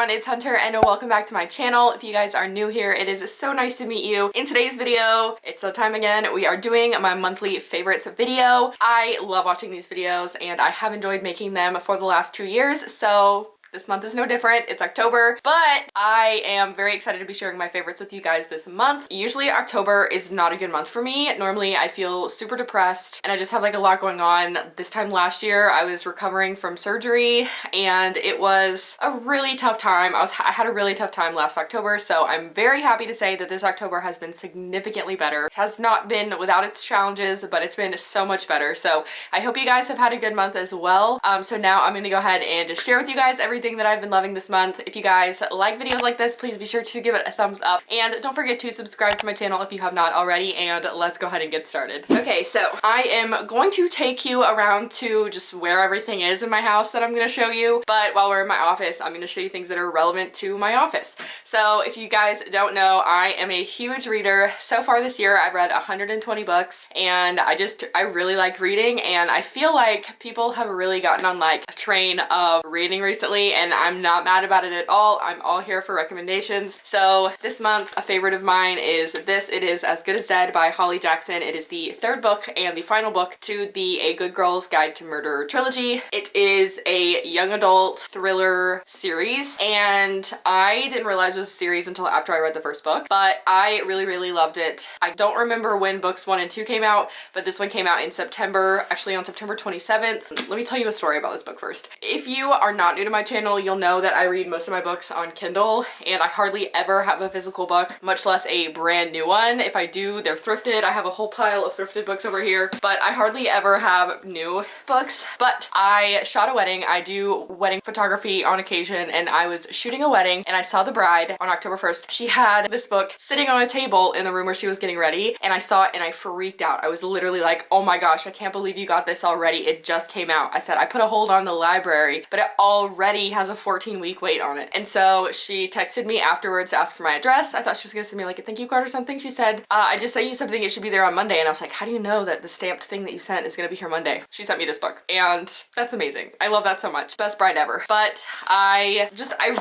everyone, it's Hunter and welcome back to my channel. If you guys are new here, it is so nice to meet you. In today's video, it's the time again. We are doing my monthly favorites video. I love watching these videos and I have enjoyed making them for the last 2 years, so this month is no different. It's October, but I am very excited to be sharing my favorites with you guys this month. Usually October is not a good month for me. Normally I feel super depressed and I just have like a lot going on. This time last year I was recovering from surgery and it was a really tough time. I had a really tough time last October, so I'm very happy to say that this October has been significantly better. It has not been without its challenges, but it's been so much better. So I hope you guys have had a good month as well. So now I'm gonna go ahead and just share with you guys everything that I've been loving this month. If you guys like videos like this, please be sure to give it a thumbs up and don't forget to subscribe to my channel if you have not already, and let's go ahead and get started. Okay, so I am going to take you around to just where everything is in my house that I'm going to show you, but while we're in my office, I'm going to show you things that are relevant to my office. So if you guys don't know, I am a huge reader. So far this year, I've read 120 books and I really like reading, and I feel like people have really gotten on like a train of reading recently, and I'm not mad about it at all. I'm all here for recommendations. So this month, a favorite of mine is this. It is As Good as Dead by Holly Jackson. It is the third book and the final book to the A Good Girl's Guide to Murder trilogy. It is a young adult thriller series, and I didn't realize it was a series until after I read the first book, but I really loved it. I don't remember when books 1 and 2 came out, but this one came out in September, actually on September 27th. Let me tell you a story about this book first. If you are not new to my channel, you'll know that I read most of my books on Kindle, and I hardly ever have a physical book, much less a brand new one. If I do, they're thrifted. I have a whole pile of thrifted books over here, but I hardly ever have new books. But I shot a wedding. I do wedding photography on occasion, and I was shooting a wedding and I saw the bride on October 1st. She had this book sitting on a table in the room where she was getting ready, and I saw it and I freaked out. I was literally like, oh my gosh, I can't believe you got this already. It just came out. I said, I put a hold on the library, but it already has a 14-week wait on it. And so she texted me afterwards to ask for my address. I thought she was gonna send me like a thank you card or something. She said, I just sent you something, it should be there on Monday. And I was like, how do you know that the stamped thing that you sent is gonna be here Monday? She sent me this book, and that's amazing. I love that so much. Best bride ever. But I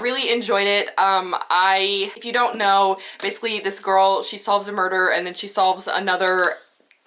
really enjoyed it. If you don't know, basically this girl, she solves a murder and then she solves another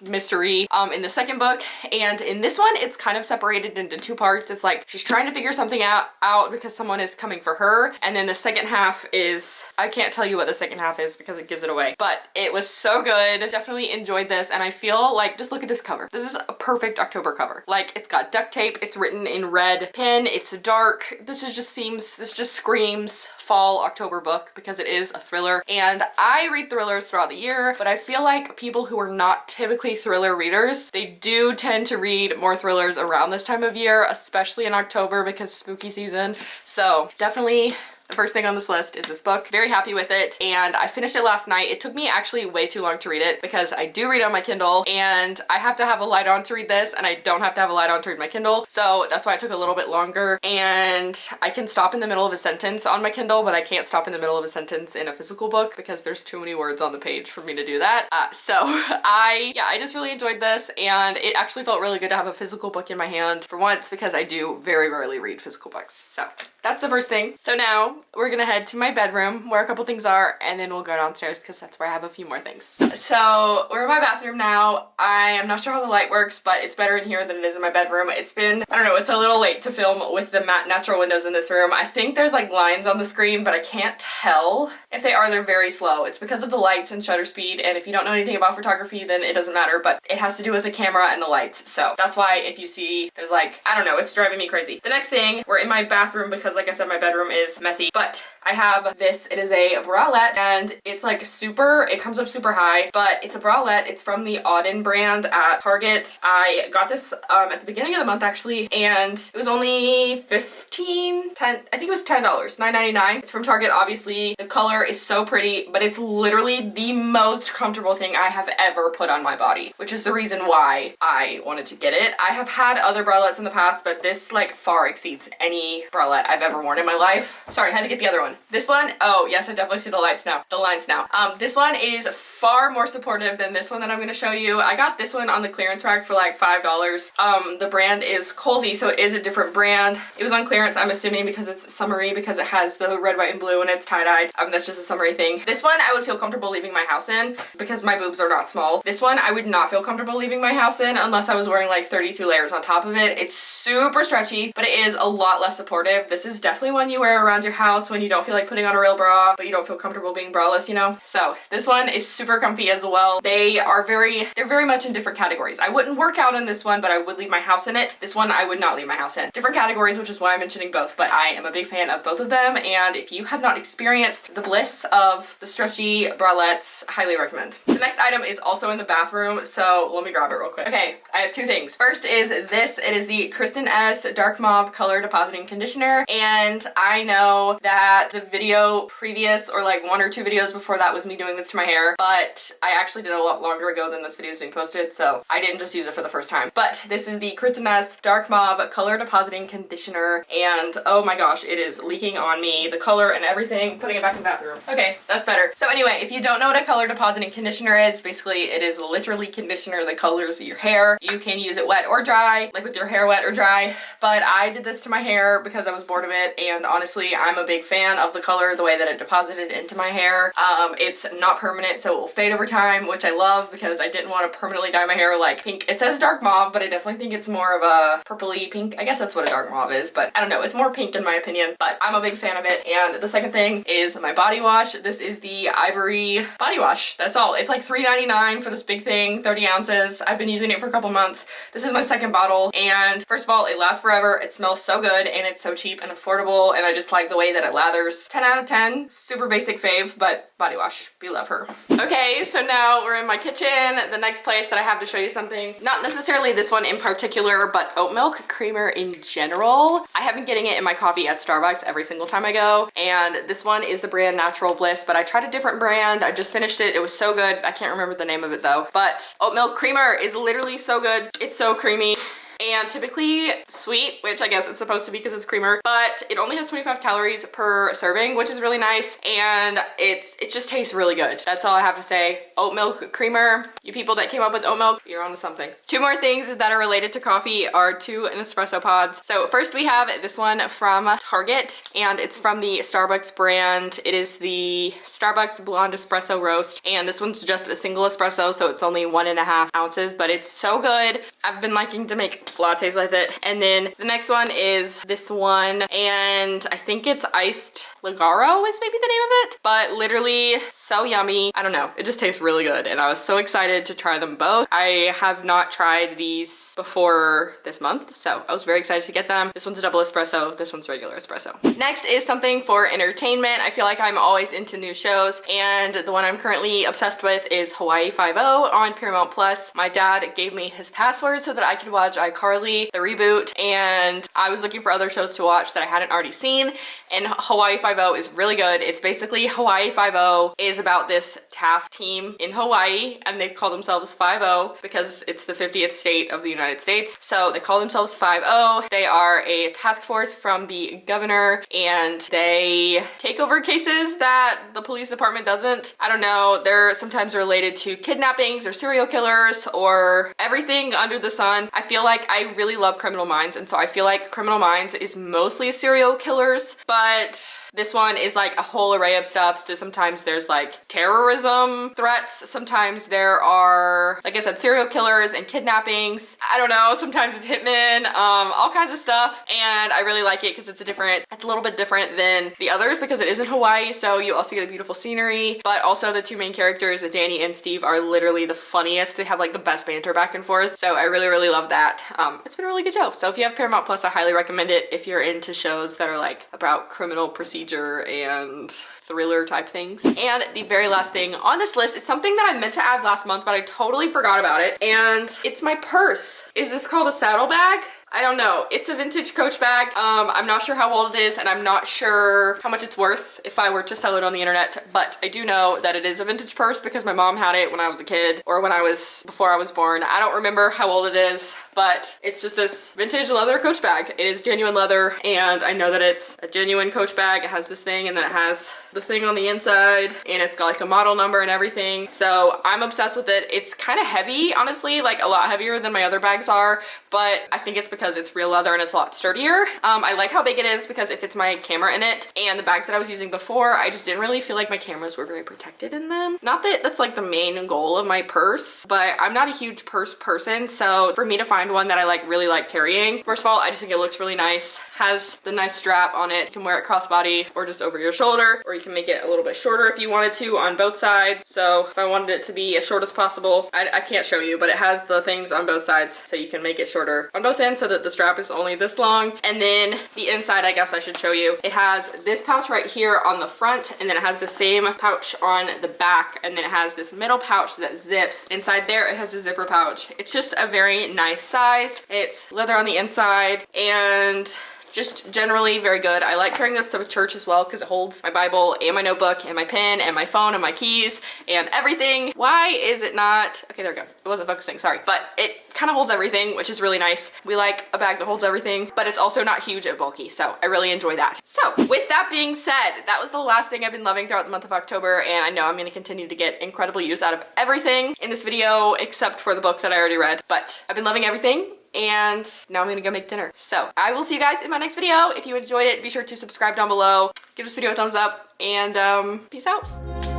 mystery in the second book, and in this one it's kind of separated into 2 parts. It's like she's trying to figure something out because someone is coming for her, and then the second half is, I can't tell you what the second half is because it gives it away, but it was so good. Definitely enjoyed this, and I feel like, just look at this cover. This is a perfect October cover. Like, it's got duct tape, it's written in red pen, it's dark. This just screams fall October book because it is a thriller, and I read thrillers throughout the year, but I feel like people who are not typically thriller readers, they do tend to read more thrillers around this time of year, especially in October because spooky season. So definitely the first thing on this list is this book. Very happy with it, and I finished it last night. It took me actually way too long to read it because I do read on my Kindle, and I have to have a light on to read this, and I don't have to have a light on to read my Kindle, so that's why it took a little bit longer. And I can stop in the middle of a sentence on my Kindle, but I can't stop in the middle of a sentence in a physical book because there's too many words on the page for me to do that. So I just really enjoyed this, and it actually felt really good to have a physical book in my hand for once because I do very rarely read physical books. So that's the first thing. So now we're gonna head to my bedroom where a couple things are, and then we'll go downstairs because that's where I have a few more things. So we're in my bathroom now. I am not sure how the light works, but it's better in here than it is in my bedroom. It's been, I don't know, it's a little late to film with the natural windows in this room. I think there's like lines on the screen, but I can't tell. If they are, they're very slow. It's because of the lights and shutter speed, and if you don't know anything about photography, then it doesn't matter, but it has to do with the camera and the lights. So that's why if you see there's like, I don't know, it's driving me crazy. The next thing, we're in my bathroom because like I said, my bedroom is messy, but I have this. It is a bralette, and it's like it comes up super high, but it's a bralette. It's from the Auden brand at Target. I got this at the beginning of the month actually, and it was only I think it was $10, $9.99. It's from Target, obviously. The color is so pretty, but it's literally the most comfortable thing I have ever put on my body, which is the reason why I wanted to get it. I have had other bralettes in the past, but this like far exceeds any bralette I've ever worn in my life. Sorry, had to get the other one. This one, oh yes, I definitely see the lines now. This one is far more supportive than this one that I'm gonna show you. I got this one on the clearance rack for like $5. The brand is Colsey, so it is a different brand. It was on clearance, I'm assuming because it's summery, because it has the red, white, and blue and it's tie-dyed. That's just a summery thing. This one I would feel comfortable leaving my house in because my boobs are not small. This one I would not feel comfortable leaving my house in unless I was wearing like 32 layers on top of it. It's super stretchy, but it is a lot less supportive. This is definitely one you wear around your house when you don't feel like putting on a real bra, but you don't feel comfortable being braless, you know? So this one is super comfy as well. They're very much in different categories. I wouldn't work out in this one, but I would leave my house in it. This one I would not leave my house in. Different categories, which is why I'm mentioning both, but I am a big fan of both of them, and if you have not experienced the bliss of the stretchy bralettes, highly recommend. The next item is also in the bathroom, so let me grab it real quick. Okay, I have two things. First is this. It is the Kristen S Dark Mauve Color Depositing Conditioner, and I know that the video previous, or like one or two videos before that, was me doing this to my hair, but I actually did it a lot longer ago than this video is being posted, so I didn't just use it for the first time. But this is the Kristen S Dark Mauve Color Depositing Conditioner, and oh my gosh, it is leaking on me, the color and everything. Putting it back in the bathroom. Okay, that's better. So anyway, if you don't know what a color depositing conditioner is, basically it is literally conditioner that colors your hair. You can use it wet or dry, like with your hair wet or dry, but I did this to my hair because I was bored of it, and honestly I'm a big fan of the color, the way that it deposited into my hair. It's not permanent, so it will fade over time, which I love because I didn't want to permanently dye my hair like pink. It says dark mauve, but I definitely think it's more of a purpley pink. I guess that's what a dark mauve is, but I don't know, it's more pink in my opinion, but I'm a big fan of it. And the second thing is my body wash. This is the Ivory body wash. That's all. It's like $3.99 for this big thing, 30 ounces. I've been using it for a couple months. This is my second bottle, and first of all, it lasts forever. It smells so good, and it's so cheap and affordable, and I just like the way that it lathers. 10 out of 10. Super basic fave, but body wash. We love her. Okay, so now we're in my kitchen. The next place that I have to show you something. Not necessarily this one in particular, but oat milk creamer in general. I have been getting it in my coffee at Starbucks every single time I go, and this one is the brand Natural Bliss, but I tried a different brand. I just finished it. It was so good. I can't remember the name of it though, but oat milk creamer is literally so good. It's so creamy and typically sweet, which I guess it's supposed to be because it's creamer, but it only has 25 calories per serving, which is really nice, and it just tastes really good. That's all I have to say. Oat milk creamer. You people that came up with oat milk, you're onto something. Two more things that are related to coffee are two Nespresso pods. So first we have this one from Target, and it's from the Starbucks brand. It is the Starbucks Blonde Espresso Roast, and this one's just a single espresso, so it's only 1.5 ounces, but it's so good. I've been liking to make lattes with it. And then the next one is this one, and I think it's iced Ligaro is maybe the name of it, but literally so yummy. I don't know, it just tastes really good, and I was so excited to try them both. I have not tried these before this month, so I was very excited to get them. This one's a double espresso, this one's regular espresso. Next is something for entertainment. I feel like I'm always into new shows, and the one I'm currently obsessed with is Hawaii Five-0 on Paramount Plus. My dad gave me his password so that I could watch iCarly, the reboot, and I was looking for other shows to watch that I hadn't already seen, and Hawaii Five-0 is really good. It's basically Hawaii Five-0 is about this task team in Hawaii, and they call themselves 5-0 because it's the 50th state of the United States. So they call themselves 5-0. They are a task force from the governor, and they take over cases that the police department doesn't. I don't know, they're sometimes related to kidnappings or serial killers or everything under the sun. I feel like I really love Criminal Minds, and so I feel like Criminal Minds is mostly serial killers, but this one is like a whole array of stuff. So sometimes there's like terrorism threats, sometimes there are, like I said, serial killers and kidnappings. I don't know, sometimes it's hitmen, all kinds of stuff, and I really like it because it's a little bit different than the others because it is in Hawaii, so you also get a beautiful scenery, but also the two main characters, Danny and Steve, are literally the funniest. They have like the best banter back and forth, so I really love that. It's been a really good show. So if you have Paramount Plus, I highly recommend it if you're into shows that are like about criminal procedure and thriller type things. And the very last thing on this list is something that I meant to add last month, but I totally forgot about it, and it's my purse. Is this called a saddle bag? I don't know. It's a vintage Coach bag. I'm not sure how old it is, and I'm not sure how much it's worth if I were to sell it on the internet, but I do know that it is a vintage purse because my mom had it when I was a kid, or before I was born. I don't remember how old it is, but it's just this vintage leather Coach bag. It is genuine leather, and I know that it's a genuine Coach bag. It has this thing, and then it has the thing on the inside, and it's got like a model number and everything. So I'm obsessed with it. It's kind of heavy, honestly, like a lot heavier than my other bags are, but I think it's because it's real leather and it's a lot sturdier. I like how big it is because it fits my camera in it, and the bags that I was using before, I just didn't really feel like my cameras were very protected in them. Not that that's like the main goal of my purse, but I'm not a huge purse person, so for me to find one that I like really like carrying, first of all, I just think it looks really nice. Has the nice strap on it. You can wear it crossbody or just over your shoulder, or you can make it a little bit shorter if you wanted to on both sides. So if I wanted it to be as short as possible, I can't show you, but it has the things on both sides, so you can make it shorter on both ends so that the strap is only this long. And then the inside, I guess I should show you. It has this pouch right here on the front, and then it has the same pouch on the back, and then it has this middle pouch that zips. Inside there, it has a zipper pouch. It's just a very nice size. It's leather on the inside, and just generally very good. I like carrying this to church as well because it holds my Bible and my notebook and my pen and my phone and my keys and everything. Why is it not? Okay, there we go. It wasn't focusing, sorry. But it kind of holds everything, which is really nice. We like a bag that holds everything, but it's also not huge and bulky, so I really enjoy that. So with that being said, that was the last thing I've been loving throughout the month of October, and I know I'm going to continue to get incredible use out of everything in this video except for the book that I already read. But I've been loving everything, and now I'm gonna go make dinner. So I will see you guys in my next video. If you enjoyed it, be sure to subscribe down below, give this video a thumbs up, and peace out.